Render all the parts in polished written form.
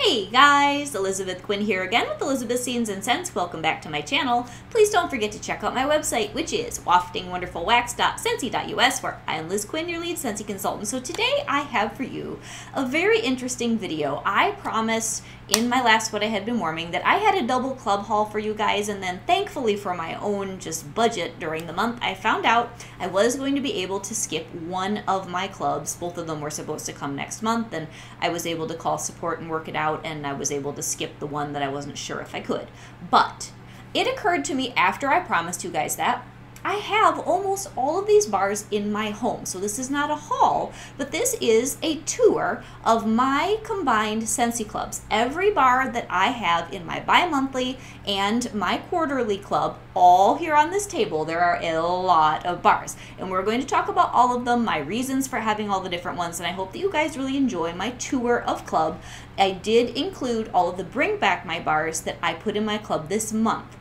Hey guys, Elizabeth Quinn here again with Elizabeth Scenes and Scents. Welcome back to my channel. Please don't forget to check out my website, which is waftingwonderfulwax.scentsy.us, where I am Liz Quinn, your lead Scentsy consultant. So today I have for you a very interesting video. I promised in my last What I Had Been Warming that I had a double club haul for you guys, and then thankfully for my own just budget during the month, I found out I was going to be able to skip one of my clubs. Both of them were supposed to come next month, and I was able to call support and work it out, and I was able to skip the one that I wasn't sure if I could. But it occurred to me after I promised you guys that I have almost all of these bars in my home. So this is not a haul, but this is a tour of my combined Scentsy clubs. Every bar that I have in my bi-monthly and my quarterly club, all here on this table. There are a lot of bars, and we're going to talk about all of them, my reasons for having all the different ones, and I hope that you guys really enjoy my tour of club. I did include all of the bring back my bars that I put in my club this month.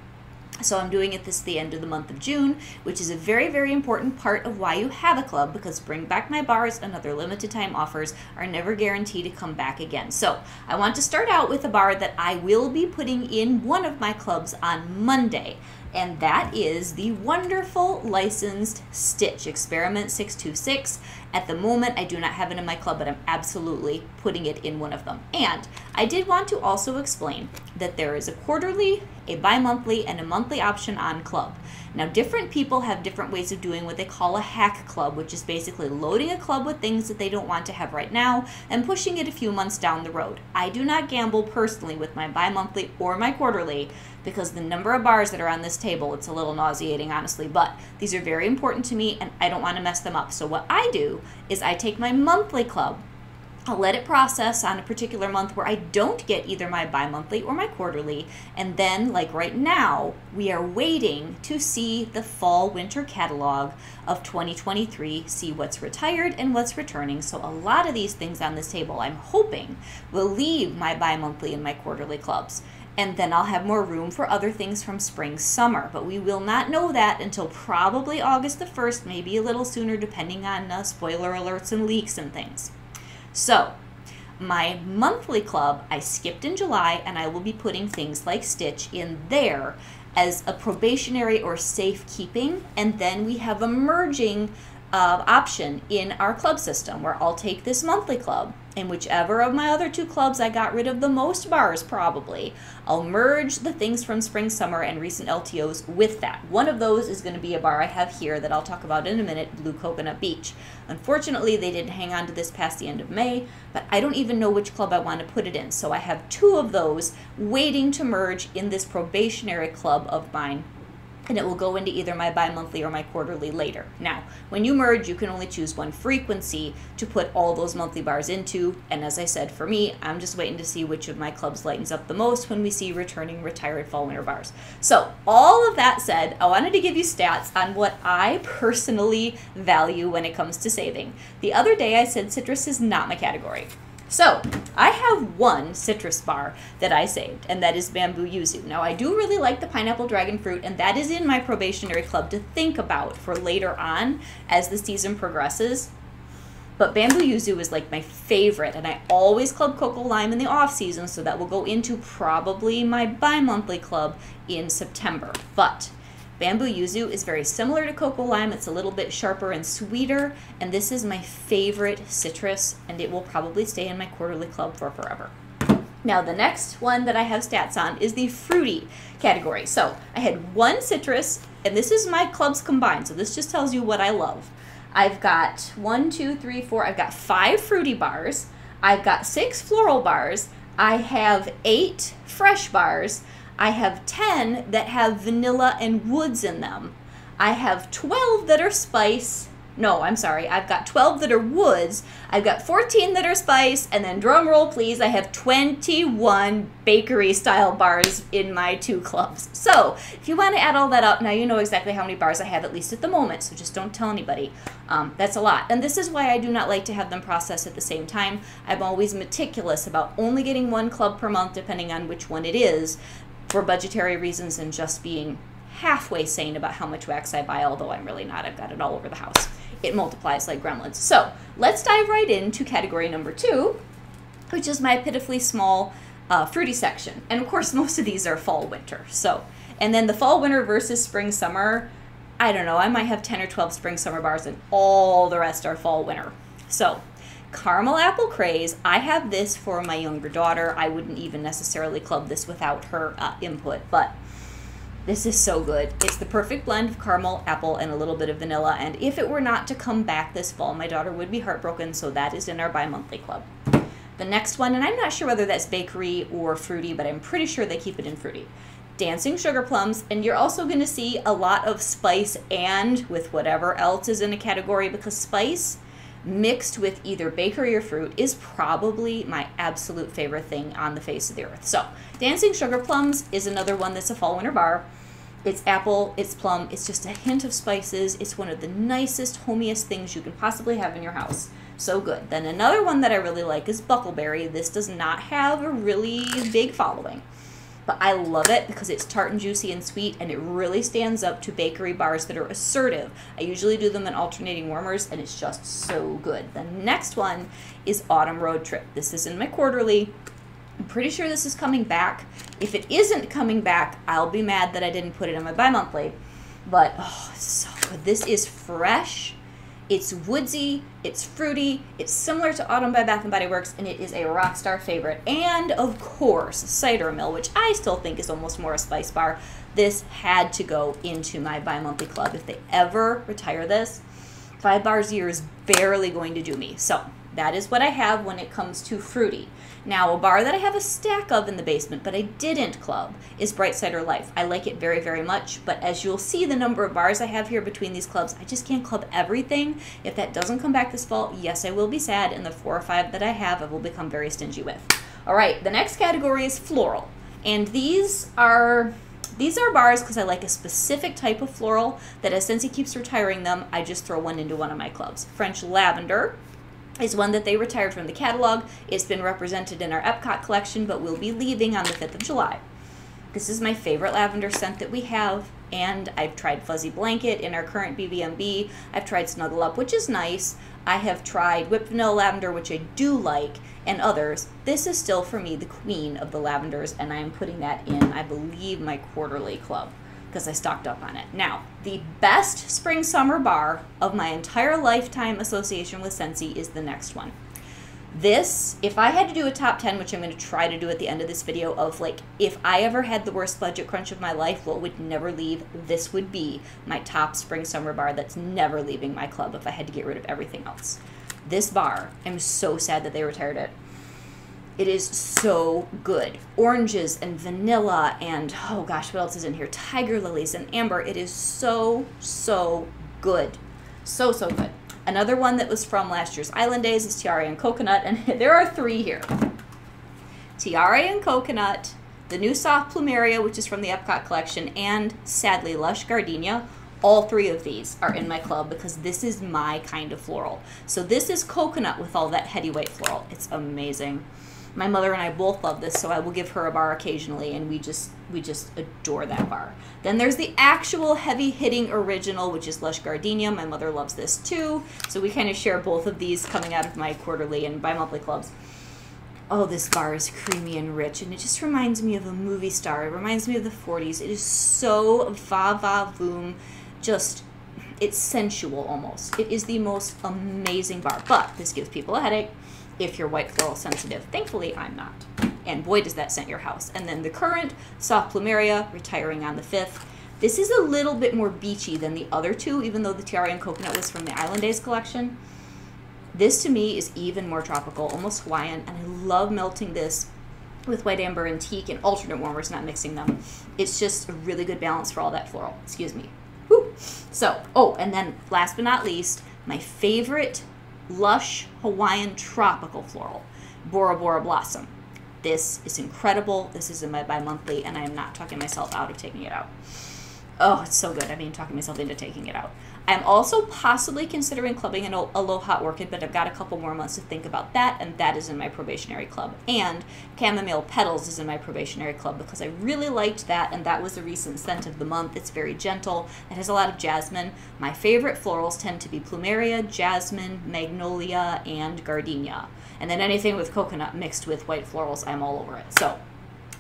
So I'm doing it the end of the month of June, which is a very, very important part of why you have a club, because bring back my bars and other limited time offers are never guaranteed to come back again. So I want to start out with a bar that I will be putting in one of my clubs on Monday, and that is the wonderful licensed Stitch Experiment 626. At the moment, I do not have it in my club, but I'm absolutely putting it in one of them. And I did want to also explain that there is a quarterly, a bi-monthly, and a monthly option on club. Now, different people have different ways of doing what they call a hack club, which is basically loading a club with things that they don't want to have right now and pushing it a few months down the road. I do not gamble personally with my bi-monthly or my quarterly, because the number of bars that are on this table, it's a little nauseating, honestly, but these are very important to me and I don't want to mess them up. So what I do is I take my monthly club, I'll let it process on a particular month where I don't get either my bi-monthly or my quarterly, and then, like right now, we are waiting to see the fall-winter catalog of 2023, see what's retired and what's returning. So a lot of these things on this table, I'm hoping, will leave my bi-monthly and my quarterly clubs. And then I'll have more room for other things from spring, summer. But we will not know that until probably August the 1st, maybe a little sooner, depending on spoiler alerts and leaks and things. So my monthly club, I skipped in July, and I will be putting things like Stitch in there as a probationary or safekeeping. And then we have a merging option in our club system where I'll take this monthly club, and whichever of my other two clubs I got rid of the most bars probably, I'll merge the things from spring, summer, and recent LTOs with that. One of those is going to be a bar I have here that I'll talk about in a minute, Blue Coconut Beach. Unfortunately, they didn't hang on to this past the end of May, but I don't even know which club I want to put it in. So I have two of those waiting to merge in this probationary club of mine, and it will go into either my bi-monthly or my quarterly later. Now, when you merge, you can only choose one frequency to put all those monthly bars into, and as I said, for me, I'm just waiting to see which of my clubs lightens up the most when we see returning retired fall-winter bars. So, all of that said, I wanted to give you stats on what I personally value when it comes to saving. The other day, I said citrus is not my category. So, I have one citrus bar that I saved, and that is Bamboo Yuzu. Now, I do really like the pineapple dragon fruit, and that is in my probationary club to think about for later on as the season progresses. But Bamboo Yuzu is like my favorite, and I always club Cocoa Lime in the off season, so that will go into probably my bi-monthly club in September. But Bamboo Yuzu is very similar to Cocoa Lime. It's a little bit sharper and sweeter, and this is my favorite citrus, and it will probably stay in my quarterly club for forever. Now, the next one that I have stats on is the fruity category. So I had one citrus, and this is my clubs combined, so this just tells you what I love. I've got 1, 2, 3, 4, I've got 5 fruity bars, I've got 6 floral bars, I have 8 fresh bars, I have 10 that have vanilla and woods in them. I have 12 that are spice. No, I'm sorry. I've got 12 that are woods. I've got 14 that are spice. And then drum roll, please, I have 21 bakery style bars in my 2 clubs. So if you want to add all that up, now you know exactly how many bars I have, at least at the moment. So just don't tell anybody. That's a lot. And this is why I do not like to have them processed at the same time. I'm always meticulous about only getting one club per month, depending on which one it is, for budgetary reasons, and just being halfway sane about how much wax I buy, although I'm really not. I've got it all over the house. It multiplies like gremlins. So let's dive right into category number 2, which is my pitifully small fruity section. And of course, most of these are fall winter. So, and then the fall winter versus spring summer, I don't know, I might have 10 or 12 spring summer bars and all the rest are fall winter. So caramel apple craze, I have this for my younger daughter. I wouldn't even necessarily club this without her input, but this is so good. It's the perfect blend of caramel, apple, and a little bit of vanilla. And if it were not to come back this fall, my daughter would be heartbroken. So that is in our bi-monthly club. The next one, and I'm not sure whether that's bakery or fruity, but I'm pretty sure they keep it in fruity. Dancing sugar plums. And you're also going to see a lot of spice and with whatever else is in a category, because spice mixed with either bakery or fruit is probably my absolute favorite thing on the face of the earth. So dancing sugar plums is another one that's a fall winter bar. It's apple, it's plum, it's just a hint of spices. It's one of the nicest, homiest things you can possibly have in your house. So good. Then another one that I really like is buckleberry. This does not have a really big following, but I love it because it's tart and juicy and sweet, and it really stands up to bakery bars that are assertive. I usually do them in alternating warmers, and it's just so good. The next one is Autumn Road Trip. This is in my quarterly. I'm pretty sure this is coming back. If it isn't coming back, I'll be mad that I didn't put it in my bi-monthly. But, oh, it's so good. This is fresh. It's woodsy, it's fruity, it's similar to Autumn by Bath & Body Works, and it is a rock star favorite. And, of course, Cider Mill, which I still think is almost more a spice bar. This had to go into my bi-monthly club. If they ever retire this, 5 bars a year is barely going to do me. So that is what I have when it comes to fruity. Now, a bar that I have a stack of in the basement, but I didn't club, is Bright Cider Life. I like it very, very much, but as you'll see the number of bars I have here between these clubs, I just can't club everything. If that doesn't come back this fall, yes, I will be sad, and the 4 or 5 that I have, I will become very stingy with. All right, the next category is floral, and these are bars because I like a specific type of floral that, as Scentsy keeps retiring them, I just throw one into one of my clubs. French Lavender is one that they retired from the catalog. It's been represented in our Epcot collection, but will be leaving on the 5th of July. This is my favorite lavender scent that we have, and I've tried Fuzzy Blanket in our current BBMB. I've tried Snuggle Up, which is nice. I have tried Whipped Vanilla Lavender, which I do like, and others. This is still, for me, the queen of the lavenders, and I'm putting that in, I believe, my quarterly club, because I stocked up on it. Now, the best spring-summer bar of my entire lifetime association with Scentsy is the next one. This, if I had to do a top 10, which I'm going to try to do at the end of this video, of like, if I ever had the worst budget crunch of my life, what would never leave, this would be my top spring-summer bar that's never leaving my club if I had to get rid of everything else. This bar, I'm so sad that they retired it. It is so good. Oranges and vanilla and, oh gosh, what else is in here? Tiger lilies and amber. It is so, so good. So, so good. Another one that was from last year's Island Days is Tiare and Coconut, and there are 3 here. Tiare and Coconut, the new Soft Plumeria, which is from the Epcot collection, and sadly, Lush Gardenia. All 3 of these are in my club because this is my kind of floral. So this is coconut with all that heady white floral. It's amazing. My mother and I both love this, so I will give her a bar occasionally, and we just adore that bar. Then there's the actual heavy-hitting original, which is Lush Gardenia. My mother loves this too, so we kind of share both of these coming out of my quarterly and bi-monthly clubs. Oh, this bar is creamy and rich, and it just reminds me of a movie star. It reminds me of the 40s. It is so va-va-voom, just, it's sensual almost. It is the most amazing bar, but this gives people a headache if you're white floral sensitive. Thankfully, I'm not. And boy, does that scent your house. And then the current Soft Plumeria, retiring on the 5th. This is a little bit more beachy than the other 2, even though the Tiare and Coconut was from the Island Days collection. This, to me, is even more tropical, almost Hawaiian, and I love melting this with white amber and teak and alternate warmers, not mixing them. It's just a really good balance for all that floral. Excuse me. Woo. So, oh, and then last but not least, my favorite Lush Hawaiian tropical floral, Bora Bora Blossom. This is incredible. This is in my bi-monthly, and I am not talking myself out of taking it out. Oh, it's so good. I mean, talking myself into taking it out. I'm also possibly considering clubbing an Aloha Orchid, but I've got a couple more months to think about that, and that is in my probationary club. And Chamomile Petals is in my probationary club because I really liked that, and that was a recent scent of the month. It's very gentle. It has a lot of jasmine. My favorite florals tend to be Plumeria, jasmine, magnolia, and gardenia. And then anything with coconut mixed with white florals, I'm all over it. So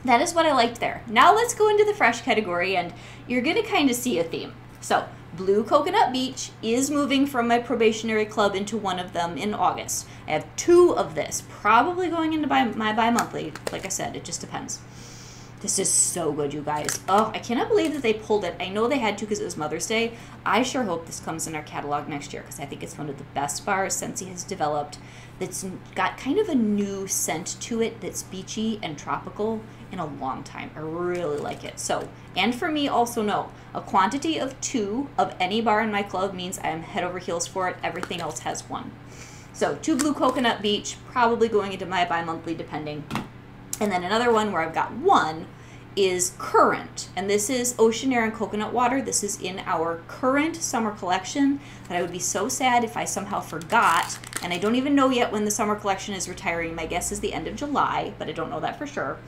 that is what I liked there. Now let's go into the fresh category, and you're going to kind of see a theme. So Blue Coconut Beach is moving from my probationary club into one of them in August. I have 2 of this, probably going into my bi-monthly. Like I said, it just depends. This is so good, you guys. Oh, I cannot believe that they pulled it. I know they had to because it was Mother's Day. I sure hope this comes in our catalog next year because I think it's one of the best bars Scentsy has developed that's got kind of a new scent to it that's beachy and tropical in a long time. I really like it. So, and for me also know, a quantity of 2 of any bar in my club means I am head over heels for it. Everything else has 1. So 2 Blue Coconut Beach, probably going into my bi-monthly depending. And then another one where I've got 1 is Current, and this is Ocean Air and Coconut Water. This is in our current summer collection that I would be so sad if I somehow forgot, and I don't even know yet when the summer collection is retiring. My guess is the end of July, but I don't know that for sure.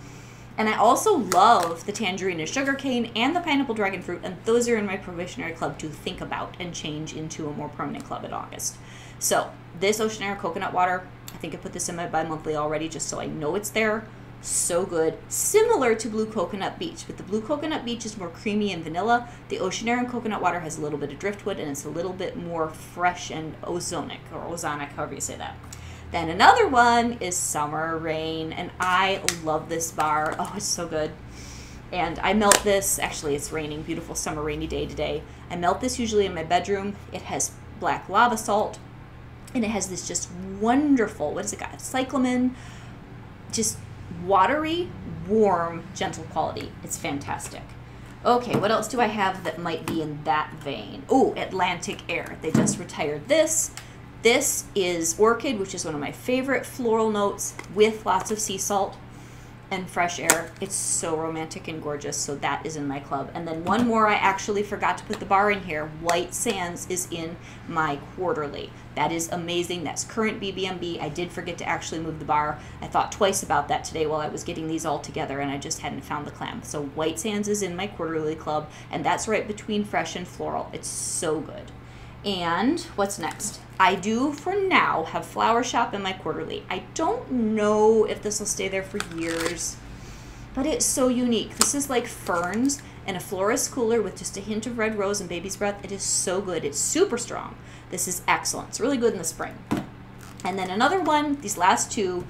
And I also love the Tangerine and Sugarcane and the Pineapple Dragon Fruit, and those are in my probationary club to think about and change into a more permanent club in August. So this Ocean Air and Coconut Water, I think I put this in my bi-monthly already just so I know it's there. So good. Similar to Blue Coconut Beach, but the Blue Coconut Beach is more creamy and vanilla. The Ocean Air and Coconut Water has a little bit of driftwood, and it's a little bit more fresh and ozonic, or ozonic, however you say that. Then another one is Summer Rain, and I love this bar. Oh, it's so good. And I melt this, actually it's raining, beautiful summer rainy day today. I melt this usually in my bedroom. It has black lava salt, and it has this just wonderful, what has it got? Cyclamen, just watery, warm, gentle quality. It's fantastic. Okay, what else do I have that might be in that vein? Oh, Atlantic Air. They just retired this. This is Orchid, which is one of my favorite floral notes with lots of sea salt and fresh air. It's so romantic and gorgeous, so that is in my club. And then one more, I actually forgot to put the bar in here. White Sands is in my quarterly. That is amazing. That's current BBMB. I did forget to actually move the bar. I thought twice about that today while I was getting these all together, and I just hadn't found the clam. So White Sands is in my quarterly club, and that's right between fresh and floral. It's so good. And what's next? I do, for now, have Flower Shop in my quarterly. I don't know if this will stay there for years, but it's so unique. This is like ferns and a florist cooler with just a hint of red rose and baby's breath. It is so good. It's super strong. This is excellent. It's really good in the spring. And then another one, these last 2,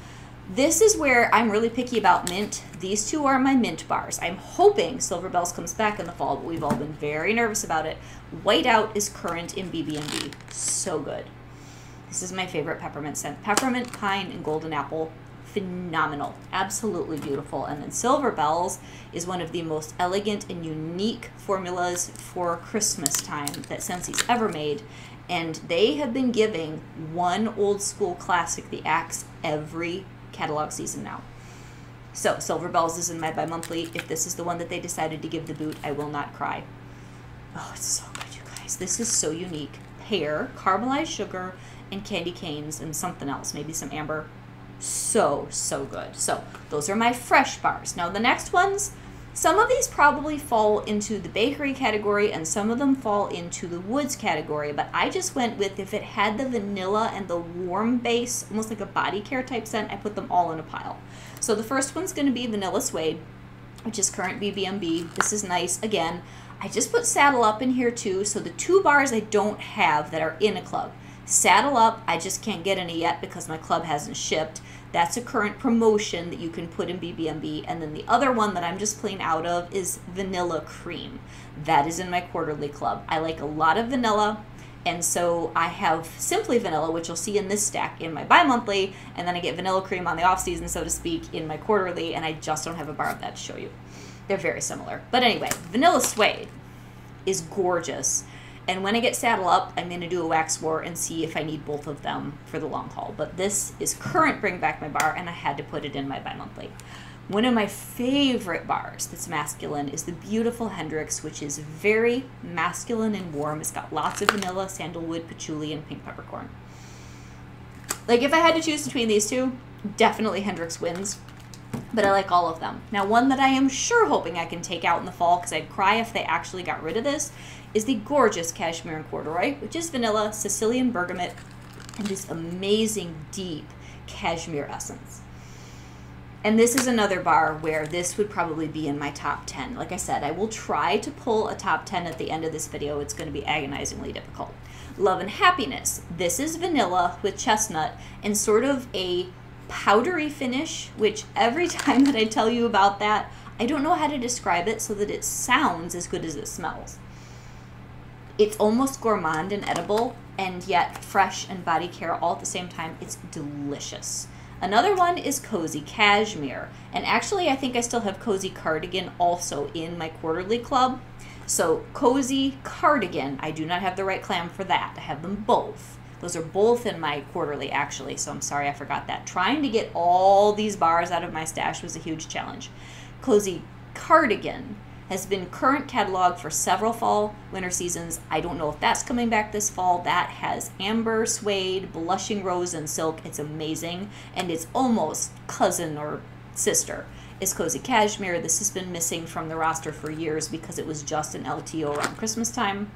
this is where I'm really picky about mint. These 2 are my mint bars. I'm hoping Silver Bells comes back in the fall, but we've all been very nervous about it. Whiteout is current in BB&B. So good. This is my favorite peppermint scent. Peppermint, pine, and golden apple. Phenomenal. Absolutely beautiful. And then Silver Bells is one of the most elegant and unique formulas for Christmas time that Scentsy's ever made. And they have been giving one old school classic, the Axe, every catalog season now. So Silver Bells is in my bi-monthly. If this is the one that they decided to give the boot, I will not cry. Oh, it's so good, you guys. This is so unique. Pear, caramelized sugar, and candy canes, and something else, maybe some amber. So good. So those are my fresh bars. Now the next ones, some of these probably fall into the bakery category and some of them fall into the woods category, but I just went with, if it had the vanilla and the warm base, almost like a body care type scent, I put them all in a pile. So the first one's going to be Vanilla Suede, which is current BBMB. This is nice. Again, I just put Saddle Up in here too, so the 2 bars I don't have that are in a club. Saddle Up, I just can't get any yet because my club hasn't shipped. That's a current promotion that you can put in BBMB. And then the other one that I'm just playing out of is Vanilla Cream. That is in my quarterly club. I like a lot of vanilla, and so I have Simply Vanilla, which you'll see in this stack, in my bi-monthly, and then I get Vanilla Cream on the off-season, so to speak, in my quarterly, and I just don't have a bar of that to show you. They're very similar. But anyway, Vanilla Suede is gorgeous. And when I get Saddle Up, I'm going to do a wax war and see if I need both of them for the long haul. But this is current Bring Back My Bar, and I had to put it in my bi-monthly. One of my favorite bars that's masculine is the beautiful Hendrix, which is very masculine and warm. It's got lots of vanilla, sandalwood, patchouli, and pink peppercorn. Like, if I had to choose between these 2, definitely Hendrix wins. But I like all of them. Now, one that I am sure hoping I can take out in the fall, because I'd cry if they actually got rid of this, is the gorgeous Cashmere and Corduroy, which is vanilla, Sicilian bergamot, and this amazing, deep, Cashmere Essence. And this is another bar where this would probably be in my top 10. Like I said, I will try to pull a top 10 at the end of this video. It's going to be agonizingly difficult. Love and Happiness. This is vanilla with chestnut and sort of a powdery finish, which every time that I tell you about that, I don't know how to describe it so that it sounds as good as it smells. It's almost gourmand and edible, and yet fresh and body care all at the same time. It's delicious. Another one is Cozy Cashmere. And actually, I think I still have Cozy Cardigan also in my quarterly club. So Cozy Cardigan, I do not have the right clam for that. I have them both. Those are both in my quarterly, actually, so I'm sorry I forgot that. Trying to get all these bars out of my stash was a huge challenge. Cozy Cardigan has been current catalog for several fall, winter seasons. I don't know if that's coming back this fall. That has amber, suede, blushing rose, and silk. It's amazing, and it's almost cousin or sister is Cozy Cashmere. This has been missing from the roster for years because it was just an LTO around Christmas time.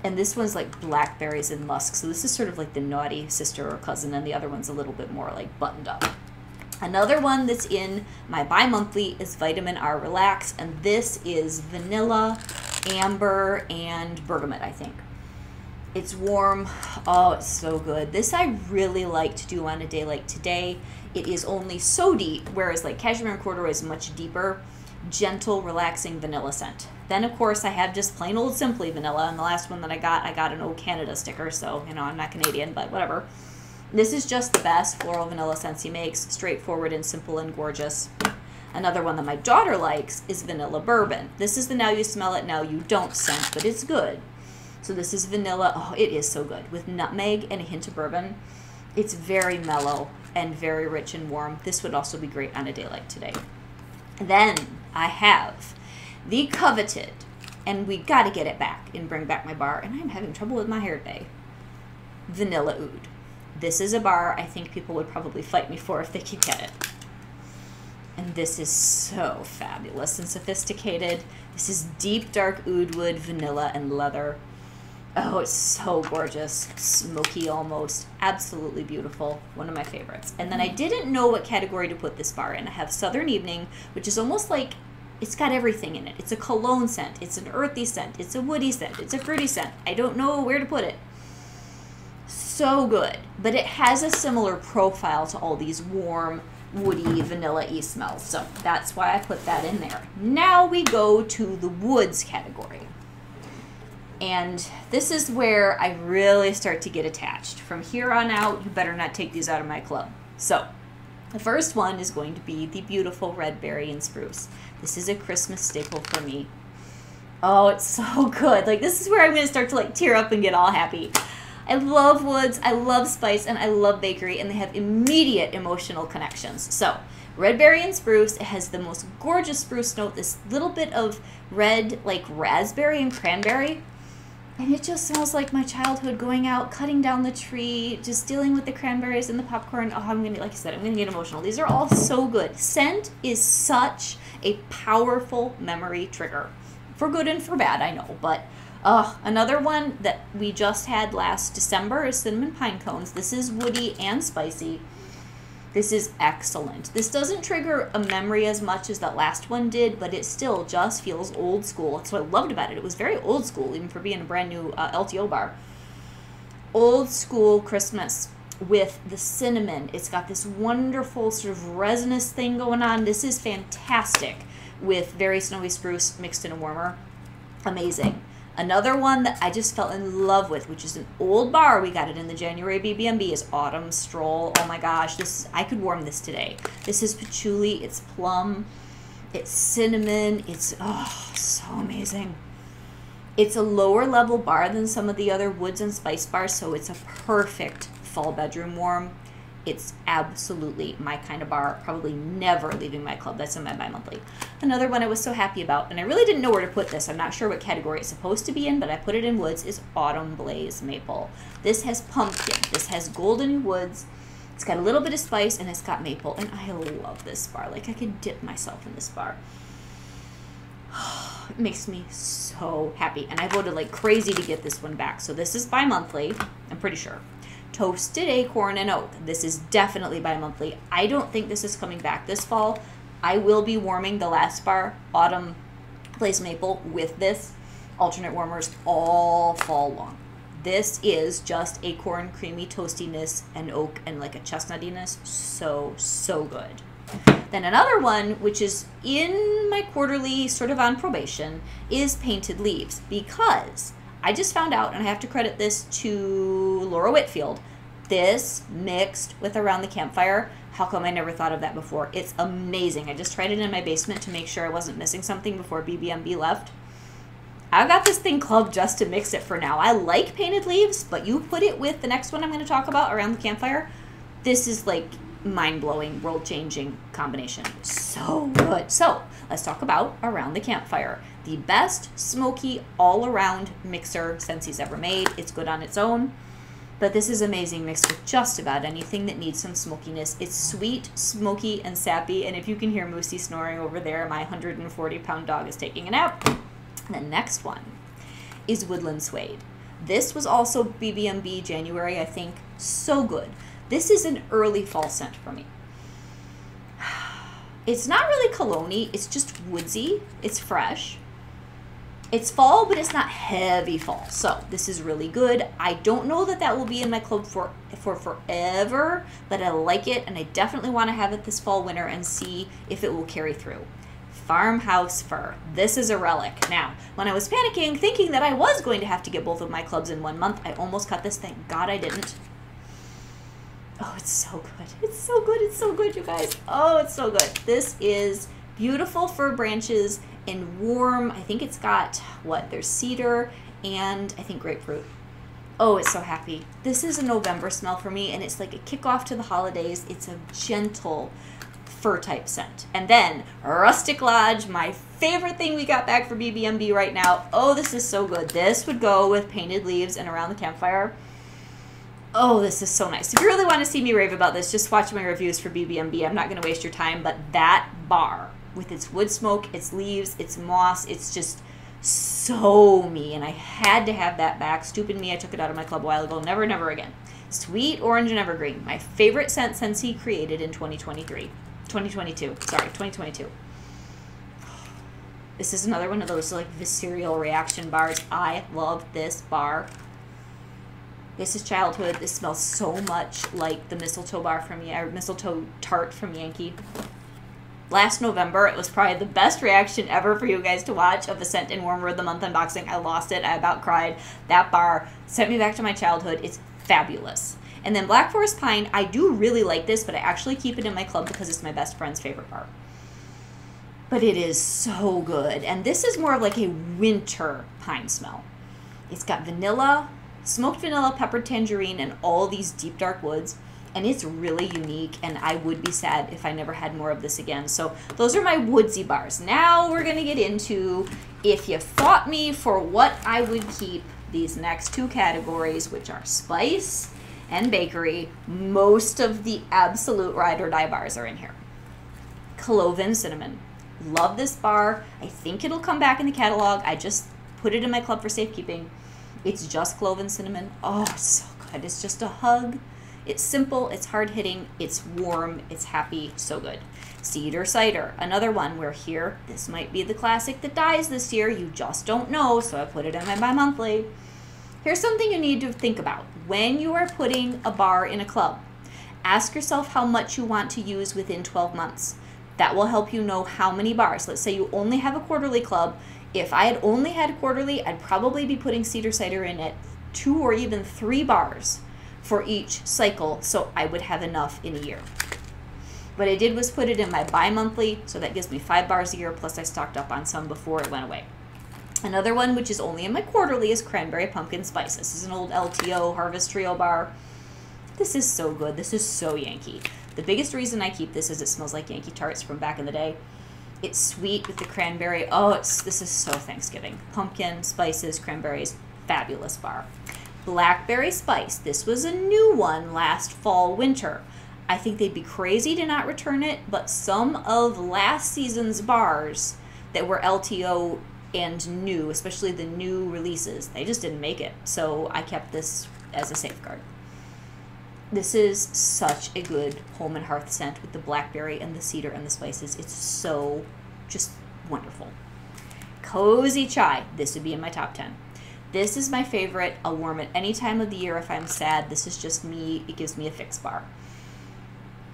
And this one's like blackberries and musk, so this is sort of like the naughty sister or cousin, and the other one's a little bit more like buttoned up. Another one that's in my bi-monthly is Vitamin R Relax, and this is vanilla, amber, and bergamot, I think. It's warm. Oh, it's so good. This I really like to do on a day like today. It is only so deep, whereas like cashmere and corduroy is much deeper, gentle, relaxing vanilla scent. Then, of course, I have just plain old Simply Vanilla, and the last one that I got an O Canada sticker, so, you know, I'm not Canadian, but whatever. This is just the best floral vanilla scents he makes, straightforward and simple and gorgeous. Another one that my daughter likes is Vanilla Bourbon. This is the Now You Smell It, Now You Don't scent, but it's good. So this is vanilla. Oh, it is so good. With nutmeg and a hint of bourbon. It's very mellow and very rich and warm. This would also be great on a day like today. Then I have the coveted, and we got to get it back and bring back my bar, and I'm having trouble with my hair today, Vanilla Oud. This is a bar I think people would probably fight me for if they could get it. And this is so fabulous and sophisticated. This is deep dark oud wood, vanilla, and leather. Oh, it's so gorgeous. Smoky almost. Absolutely beautiful. One of my favorites. And then I didn't know what category to put this bar in. I have Southern Evening, which is almost like it's got everything in it. It's a cologne scent. It's an earthy scent. It's a woody scent. It's a fruity scent. I don't know where to put it. So good. But it has a similar profile to all these warm, woody, vanilla-y smells. So that's why I put that in there. Now we go to the woods category. And this is where I really start to get attached. From here on out, you better not take these out of my club. So the first one is going to be the beautiful Red Berry and Spruce. This is a Christmas staple for me. Oh, it's so good. Like, this is where I'm going to start to like tear up and get all happy. I love woods, I love spice, and I love bakery, and they have immediate emotional connections. So, Red Berry and Spruce, it has the most gorgeous spruce note, this little bit of red, like raspberry and cranberry. And it just smells like my childhood, going out, cutting down the tree, just dealing with the cranberries and the popcorn. Oh, I'm going to, like I said, I'm going to get emotional. These are all so good. Scent is such a powerful memory trigger. For good and for bad, I know, but another one that we just had last December is Cinnamon Pine Cones. This is woody and spicy. This is excellent. This doesn't trigger a memory as much as that last one did, but it still just feels old school. That's what I loved about it. It was very old school, even for being a brand new LTO bar. Old school Christmas with the cinnamon. It's got this wonderful sort of resinous thing going on. This is fantastic with very snowy spruce mixed in a warmer. Amazing. Another one that I just fell in love with, which is an old bar, we got it in the January BBMB, is Autumn Stroll. Oh my gosh, I could warm this today. This is patchouli, it's plum, it's cinnamon, it's, oh, so amazing. It's a lower level bar than some of the other woods and spice bars, so it's a perfect fall bedroom warm. It's absolutely my kind of bar, probably never leaving my club. That's in my bi-monthly. Another one I was so happy about, and I really didn't know where to put this. I'm not sure what category it's supposed to be in, but I put it in woods, is Autumn Blaze Maple. This has pumpkin. This has golden woods. It's got a little bit of spice, and it's got maple, and I love this bar. Like, I could dip myself in this bar. It makes me so happy, and I voted like crazy to get this one back. So this is bi-monthly, I'm pretty sure. Toasted Acorn and Oak. This is definitely bi-monthly. I don't think this is coming back this fall. I will be warming the last bar, Autumn Blaze Maple, with this. Alternate warmers all fall long. This is just acorn, creamy toastiness, and oak, and like a chestnutiness. So, so good. Then another one, which is in my quarterly, sort of on probation, is Painted Leaves, because I just found out, and I have to credit this to Laura Whitfield, this mixed with Around the Campfire. How come I never thought of that before? It's amazing. I just tried it in my basement to make sure I wasn't missing something before BBMB left. I've got this thing clubbed just to mix it for now. I like Painted Leaves, but you put it with the next one I'm going to talk about, Around the Campfire. This is like mind-blowing, world-changing combination. So good. So let's talk about Around the Campfire. The best smoky all-around mixer Scentsy's ever made. It's good on its own, but this is amazing mixed with just about anything that needs some smokiness. It's sweet, smoky, and sappy, and if you can hear Moosey snoring over there, my 140-pound dog is taking a nap. The next one is Woodland Suede. This was also BBMB January, I think. So good. This is an early fall scent for me. It's not really cologne-y, it's just woodsy. It's fresh. It's fall, but it's not heavy fall. So this is really good. I don't know that that will be in my club for forever, but I like it, and I definitely want to have it this fall, winter, and see if it will carry through. Farmhouse Fir. This is a relic. Now, when I was panicking, thinking that I was going to have to get both of my clubs in 1 month, I almost cut this. Thank God I didn't. Oh, it's so good. It's so good. It's so good, you guys. Oh, it's so good. This is beautiful fir branches and warm. I think it's got, what, there's cedar and I think grapefruit. Oh, it's so happy. This is a November smell for me, and it's like a kickoff to the holidays. It's a gentle fir type scent. And then Rustic Lodge, my favorite thing we got back for BBMB right now. Oh, this is so good. This would go with Painted Leaves and Around the Campfire. Oh, this is so nice. If you really want to see me rave about this, just watch my reviews for BBMB. I'm not going to waste your time, but that bar with its wood smoke, its leaves, its moss, it's just so me, and I had to have that back. Stupid me, I took it out of my club a while ago. Never, never again. Sweet Orange and Evergreen, my favorite scent Scentsy created in 2022. Sorry, 2022. This is another one of those like visceral reaction bars. I love this bar. This is childhood. This smells so much like the mistletoe bar from mistletoe tart from Yankee. Last November, it was probably the best reaction ever for you guys to watch of the Scent and Warmer of the Month unboxing. I lost it. I about cried. That bar sent me back to my childhood. It's fabulous. And then Black Forest Pine, I do really like this, but I actually keep it in my club because it's my best friend's favorite bar. But it is so good. And this is more of like a winter pine smell. It's got vanilla, smoked vanilla, peppered tangerine, and all these deep dark woods. And it's really unique, and I would be sad if I never had more of this again. So those are my woodsy bars. Now we're going to get into, if you fought me for what I would keep, these next two categories, which are spice and bakery. Most of the absolute ride or die bars are in here. Cloven Cinnamon. Love this bar. I think it'll come back in the catalog. I just put it in my club for safekeeping. It's just Cloven Cinnamon. Oh, it's so good. It's just a hug. It's simple, it's hard-hitting, it's warm, it's happy, so good. Cedar Cider, another one where here, this might be the classic that dies this year, you just don't know, so I put it in my bi-monthly. Here's something you need to think about. When you are putting a bar in a club, ask yourself how much you want to use within 12 months. That will help you know how many bars. Let's say you only have a quarterly club. If I had only had a quarterly, I'd probably be putting Cedar Cider in at 2 or even 3 bars for each cycle, so I would have enough in a year. What I did was put it in my bi-monthly, so that gives me 5 bars a year, plus I stocked up on some before it went away. Another one, which is only in my quarterly, is Cranberry Pumpkin Spice. This is an old LTO Harvest Trio bar. This is so good. This is so Yankee. The biggest reason I keep this is it smells like Yankee Tarts from back in the day. It's sweet with the cranberry. Oh, this is so Thanksgiving. Pumpkin, spices, cranberries, fabulous bar. Blackberry Spice. This was a new one last fall, winter. I think they'd be crazy to not return it, but some of last season's bars that were LTO and new, especially the new releases, they just didn't make it. So I kept this as a safeguard. This is such a good home and hearth scent with the blackberry and the cedar and the spices. It's so just wonderful. Cozy Chai. This would be in my top 10. This is my favorite. I'll warm it any time of the year if I'm sad. This is just me. It gives me a fix bar.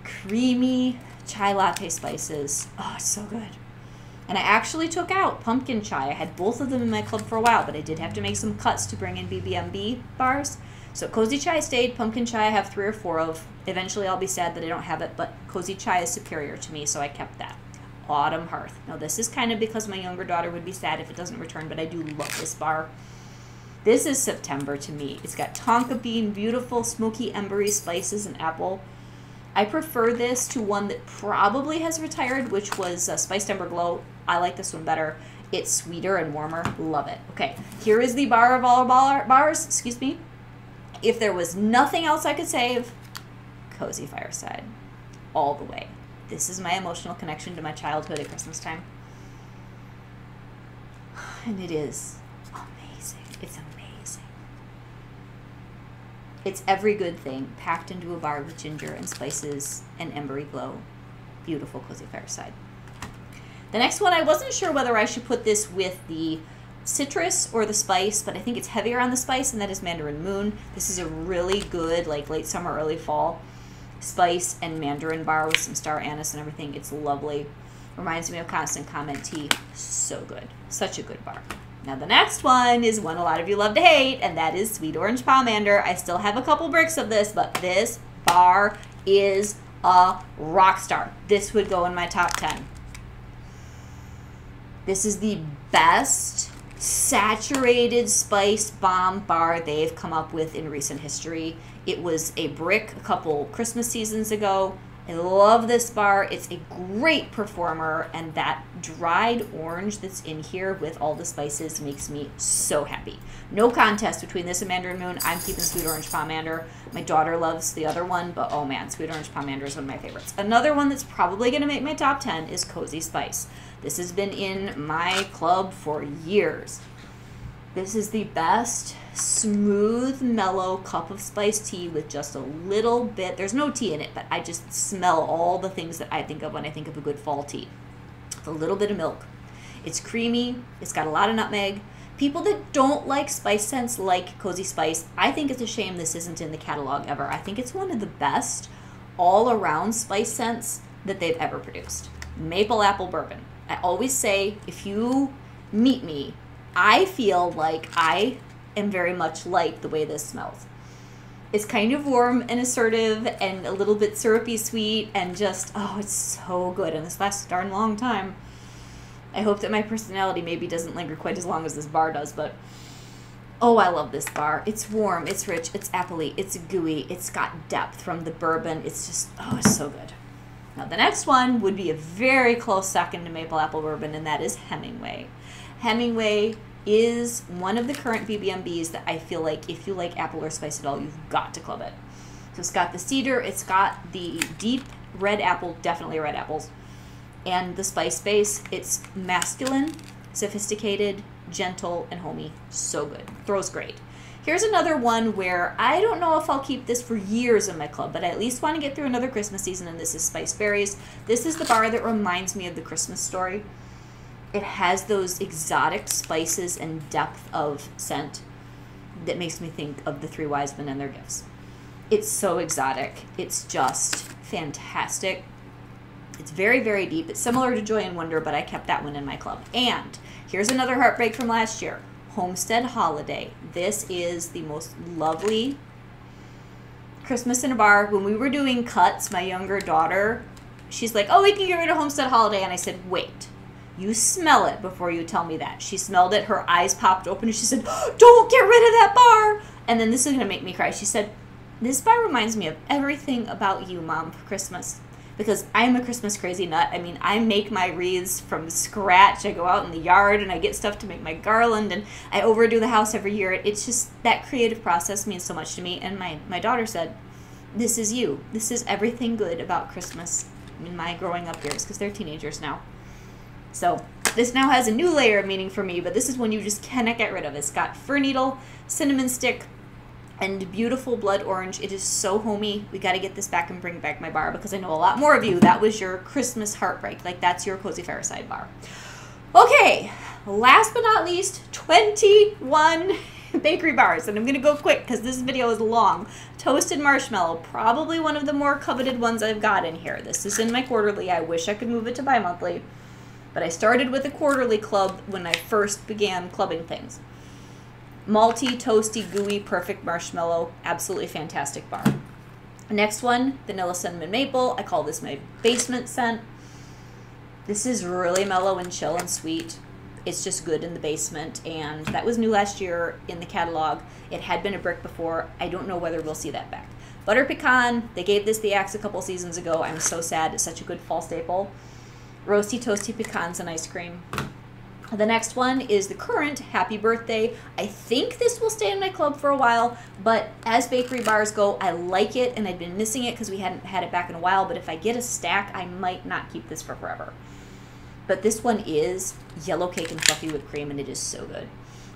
Creamy chai latte spices. Oh, it's so good. And I actually took out pumpkin chai. I had both of them in my club for a while, but I did have to make some cuts to bring in BBMB bars. So Cozy Chai stayed. Pumpkin chai I have 3 or 4 of. Eventually I'll be sad that I don't have it, but Cozy Chai is superior to me, so I kept that. Autumn Hearth. Now this is kind of because my younger daughter would be sad if it doesn't return, but I do love this bar. This is September to me. It's got tonka bean, beautiful smoky embery spices and apple. I prefer this to one that probably has retired, which was Spiced Ember Glow. I like this one better. It's sweeter and warmer. Love it. Okay, here is the bar of all bars. Excuse me. If there was nothing else I could save, Cozy Fireside. All the way. This is my emotional connection to my childhood at Christmas time. And it is amazing. It's amazing. It's every good thing packed into a bar with ginger and spices and embery glow. Beautiful Cozy Fireside. The next one, I wasn't sure whether I should put this with the citrus or the spice, but I think it's heavier on the spice, and that is Mandarin Moon. This is a really good, like, late summer, early fall spice and mandarin bar with some star anise and everything. It's lovely. Reminds me of Constant Comment Tea. So good. Such a good bar. Now the next one is one a lot of you love to hate, and that is Sweet Orange Pomander. I still have a couple bricks of this, but this bar is a rock star. This would go in my top 10. This is the best saturated spice bomb bar they've come up with in recent history. It was a brick a couple Christmas seasons ago. I love this bar. It's a great performer, and that dried orange that's in here with all the spices makes me so happy. No contest between this and Mandarin Moon. I'm keeping Sweet Orange Pomander. My daughter loves the other one, but oh man, Sweet Orange Pomander is one of my favorites. Another one that's probably going to make my top 10 is Cozy Spice. This has been in my club for years. This is the best smooth, mellow cup of spiced tea with just a little bit. There's no tea in it, but I just smell all the things that I think of when I think of a good fall tea. With a little bit of milk. It's creamy. It's got a lot of nutmeg. People that don't like spice scents like Cozy Spice, I think it's a shame this isn't in the catalog ever. I think it's one of the best all-around spice scents that they've ever produced. Maple apple bourbon. I always say, if you meet me, I feel like I am very much like the way this smells. It's kind of warm and assertive and a little bit syrupy sweet and just, oh, it's so good. And this lasts a darn long time. I hope that my personality maybe doesn't linger quite as long as this bar does, but oh, I love this bar. It's warm, it's rich, it's appley, it's gooey, it's got depth from the bourbon. It's just, oh, it's so good. Now the next one would be a very close second to Maple Apple Bourbon, and that is Hemingway. Hemingway is one of the current BBMBs that I feel like if you like apple or spice at all, you've got to club it. So it's got the cedar, it's got the deep red apple, definitely red apples, and the spice base. It's masculine, sophisticated, gentle, and homey. So good. Throws great. Here's another one where I don't know if I'll keep this for years in my club, but I at least want to get through another Christmas season, and this is Spice Berries. This is the bar that reminds me of the Christmas Story. It has those exotic spices and depth of scent that makes me think of the Three Wise Men and their gifts. It's so exotic. It's just fantastic. It's very, very deep. It's similar to Joy and Wonder, but I kept that one in my club. And here's another heartbreak from last year. Homestead Holiday. This is the most lovely Christmas in a bar. When we were doing cuts, my younger daughter, she's like, oh, we can get rid of Homestead Holiday. And I said, wait, you smell it before you tell me that. She smelled it. Her eyes popped open and she said, don't get rid of that bar. And then this is going to make me cry. She said, this bar reminds me of everything about you, Mom, for Christmas. Because I'm a Christmas crazy nut. I mean, I make my wreaths from scratch. I go out in the yard and I get stuff to make my garland, and I overdo the house every year. It's just that creative process means so much to me. And my daughter said, this is you. This is everything good about Christmas in my growing up years, because they're teenagers now. So this now has a new layer of meaning for me, but this is one you just cannot get rid of. It's got fir needle, cinnamon stick, and beautiful blood orange. It is so homey. We got to get this back and bring back my bar because I know a lot more of you. That was your Christmas heartbreak. Like, that's your Cozy Fireside bar. Okay, last but not least, 21 bakery bars. And I'm going to go quick because this video is long. Toasted marshmallow, probably one of the more coveted ones I've got in here. This is in my quarterly. I wish I could move it to bi-monthly. But I started with a quarterly club when I first began clubbing things. Malty, toasty, gooey, perfect marshmallow. Absolutely fantastic bar. Next one, vanilla cinnamon maple. I call this my basement scent. This is really mellow and chill and sweet. It's just good in the basement, and that was new last year in the catalog. It had been a brick before. I don't know whether we'll see that back. Butter pecan, they gave this the axe a couple seasons ago. I'm so sad. It's such a good fall staple. Roasty, toasty pecans and ice cream. The next one is the current Happy Birthday. I think this will stay in my club for a while, but as bakery bars go, I like it, and I've been missing it because we hadn't had it back in a while, but if I get a stack, I might not keep this for forever. But this one is yellow cake and fluffy whipped cream, and it is so good.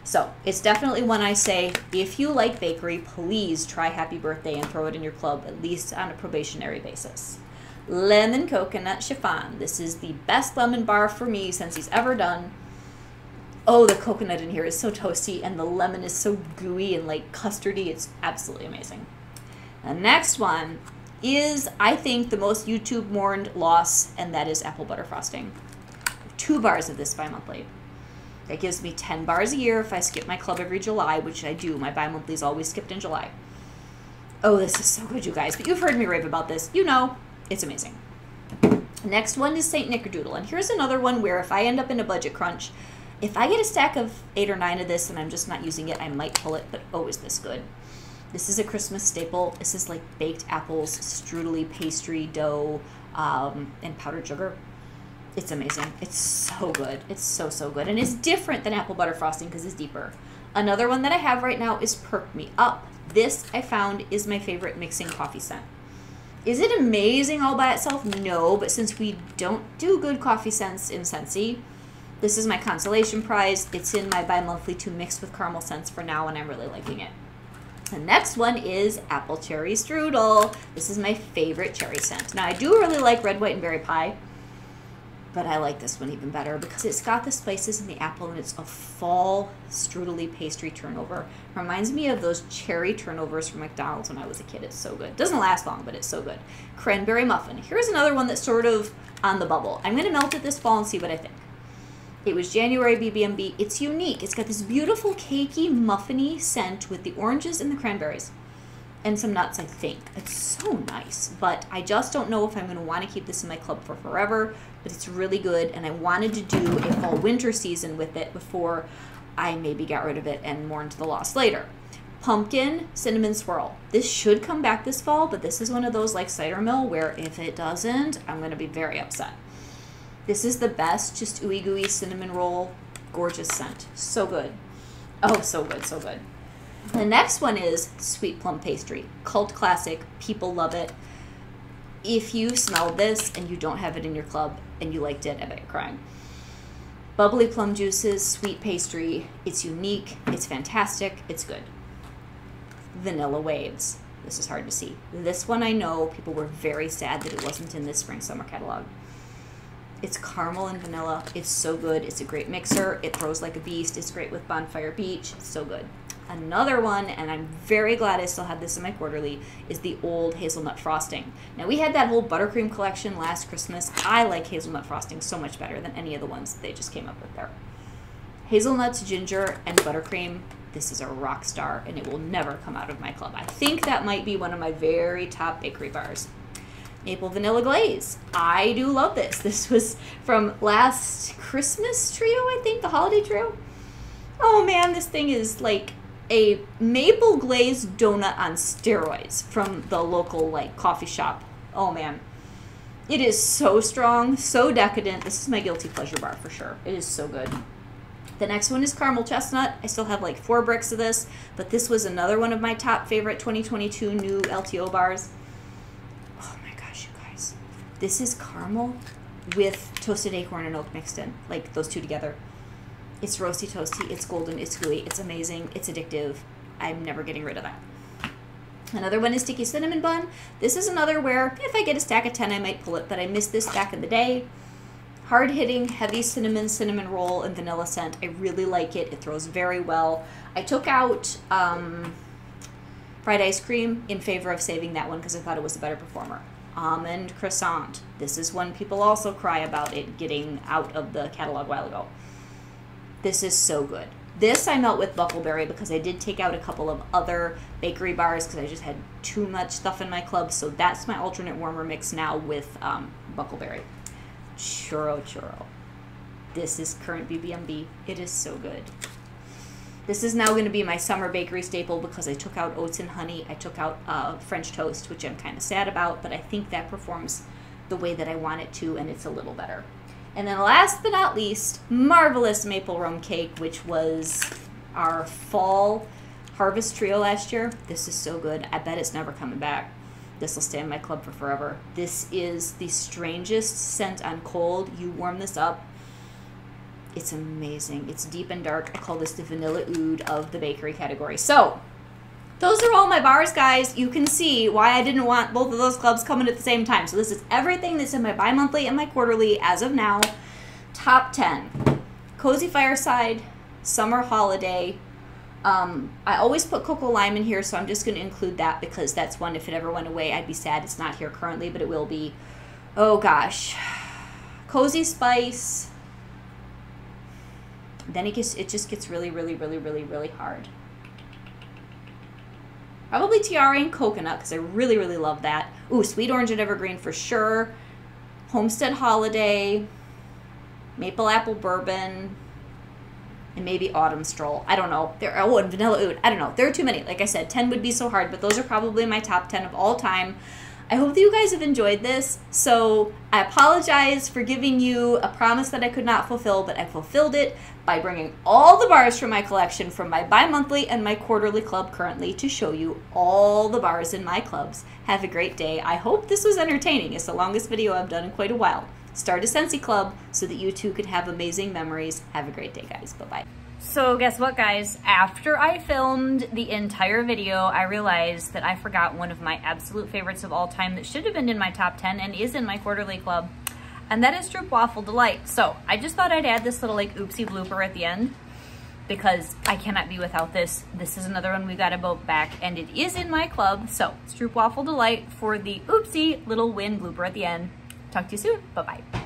So it's definitely one I say, if you like bakery, please try Happy Birthday and throw it in your club, at least on a probationary basis. Lemon coconut chiffon. This is the best lemon bar for me since he's ever done. Oh, the coconut in here is so toasty, and the lemon is so gooey and like custardy. It's absolutely amazing. The next one is, I think, the most YouTube-mourned loss, and that is apple butter frosting. 2 bars of this bi-monthly. That gives me 10 bars a year if I skip my club every July, which I do. My bi-monthly is always skipped in July. Oh, this is so good, you guys. But you've heard me rave about this. You know, it's amazing. Next one is St. Nickerdoodle. And here's another one where if I end up in a budget crunch, if I get a stack of 8 or 9 of this and I'm just not using it, I might pull it. But oh, is this good. This is a Christmas staple. This is like baked apples, strudely pastry dough, and powdered sugar. It's amazing. It's so good. It's so, so good. And it's different than apple butter frosting because it's deeper. Another one that I have right now is Perk Me Up. This, I found, is my favorite mixing coffee scent. Is it amazing all by itself? No, but since we don't do good coffee scents in Scentsy, this is my consolation prize. It's in my bi-monthly to mix with caramel scents for now, and I'm really liking it. The next one is Apple Cherry Strudel. This is my favorite cherry scent. Now, I do really like red, white, and berry pie, but I like this one even better because it's got the spices and the apple, and it's a fall strudely pastry turnover. Reminds me of those cherry turnovers from McDonald's when I was a kid. It's so good. Doesn't last long, but it's so good. Cranberry muffin. Here's another one that's sort of on the bubble. I'm going to melt it this fall and see what I think. It was January BB&B. It's unique. It's got this beautiful cakey, muffiny scent with the oranges and the cranberries. And some nuts, I think. It's so nice, but I just don't know if I'm going to want to keep this in my club for forever, but it's really good, and I wanted to do a fall-winter season with it before I maybe got rid of it and mourned the loss later. Pumpkin Cinnamon Swirl. This should come back this fall, but this is one of those like Cider Mill where if it doesn't, I'm going to be very upset. This is the best, just ooey gooey cinnamon roll, gorgeous scent. So good. Oh, so good, so good. The next one is Sweet Plum Pastry. Cult classic. People love it. If you smelled this and you don't have it in your club and you liked it, I bet you're crying. Bubbly plum juices, sweet pastry. It's unique. It's fantastic. It's good. Vanilla Waves. This is hard to see. This one I know people were very sad that it wasn't in this spring-summer catalog. It's caramel and vanilla. It's so good. It's a great mixer. It throws like a beast. It's great with Bonfire Beach. It's so good. Another one, and I'm very glad I still have this in my quarterly, is the old hazelnut frosting. Now, we had that whole buttercream collection last Christmas. I like hazelnut frosting so much better than any of the ones they just came up with there. Hazelnuts, ginger, and buttercream. This is a rock star, and it will never come out of my club. I think that might be one of my very top bakery bars. Maple Vanilla Glaze. I do love this. This was from last Christmas trio, I think, the holiday trio. Oh man, this thing is like a maple glazed donut on steroids from the local like coffee shop. Oh man, it is so strong, so decadent. This is my guilty pleasure bar for sure. It is so good. The next one is Caramel Chestnut. I still have like 4 bricks of this, but this was another one of my top favorite 2022 new LTO bars. Oh my gosh, you guys. This is caramel with toasted acorn and oak mixed in, like those two together. It's roasty toasty, it's golden, it's gooey, it's amazing, it's addictive. I'm never getting rid of that. Another one is Sticky Cinnamon Bun. This is another where if I get a stack of 10, I might pull it, but I missed this back in the day. Hard-hitting, heavy cinnamon roll, and vanilla scent. I really like it. It throws very well. I took out fried ice cream in favor of saving that one because I thought it was a better performer. Almond croissant. This is one people also cry about it getting out of the catalog a while ago. This is so good. This I melt with buckleberry because I did take out a couple of other bakery bars because I just had too much stuff in my club. So that's my alternate warmer mix now with buckleberry. Churro. This is current BBMB. It is so good. This is now going to be my summer bakery staple because I took out oats and honey. I took out French toast, which I'm kind of sad about, but I think that performs the way that I want it to, and it's a little better. And then last but not least, marvelous maple rum cake, which was our fall harvest trio last year. This is so good. I bet it's never coming back. This will stay in my club for forever. This is the strangest scent on cold. You warm this up. It's amazing. It's deep and dark. I call this the vanilla oud of the bakery category. So those are all my bars, guys. You can see why I didn't want both of those clubs coming at the same time. So this is everything that's in my bi-monthly and my quarterly as of now. Top 10. Cozy Fireside, Summer Holiday. I always put Cocoa Lime in here, so I'm just going to include that because that's one, if it ever went away, I'd be sad it's not here currently, but it will be. Oh, gosh. Cozy Spice. Then it just gets really hard. Probably Tiara and Coconut because I really love that. Ooh, Sweet Orange and Evergreen for sure. Homestead Holiday. Maple Apple Bourbon. And maybe Autumn Stroll. I don't know. Oh, and Vanilla Oud. I don't know. There are too many. Like I said, 10 would be so hard, but those are probably my top 10 of all time. I hope that you guys have enjoyed this. So I apologize for giving you a promise that I could not fulfill, but I fulfilled it by bringing all the bars from my collection from my bi-monthly and my quarterly club currently to show you all the bars in my clubs. Have a great day. I hope this was entertaining. It's the longest video I've done in quite a while. Start a Scentsy club so that you too can have amazing memories. Have a great day, guys. Bye-bye. So guess what, guys? After I filmed the entire video, I realized that I forgot one of my absolute favorites of all time that should have been in my top 10 and is in my quarterly club, and that is Droop Waffle Delight. So I just thought I'd add this little like oopsie blooper at the end because I cannot be without this. This is another one we got a vote back, and it is in my club. So it's Droop Waffle Delight for the oopsie little win blooper at the end. Talk to you soon. Bye-bye.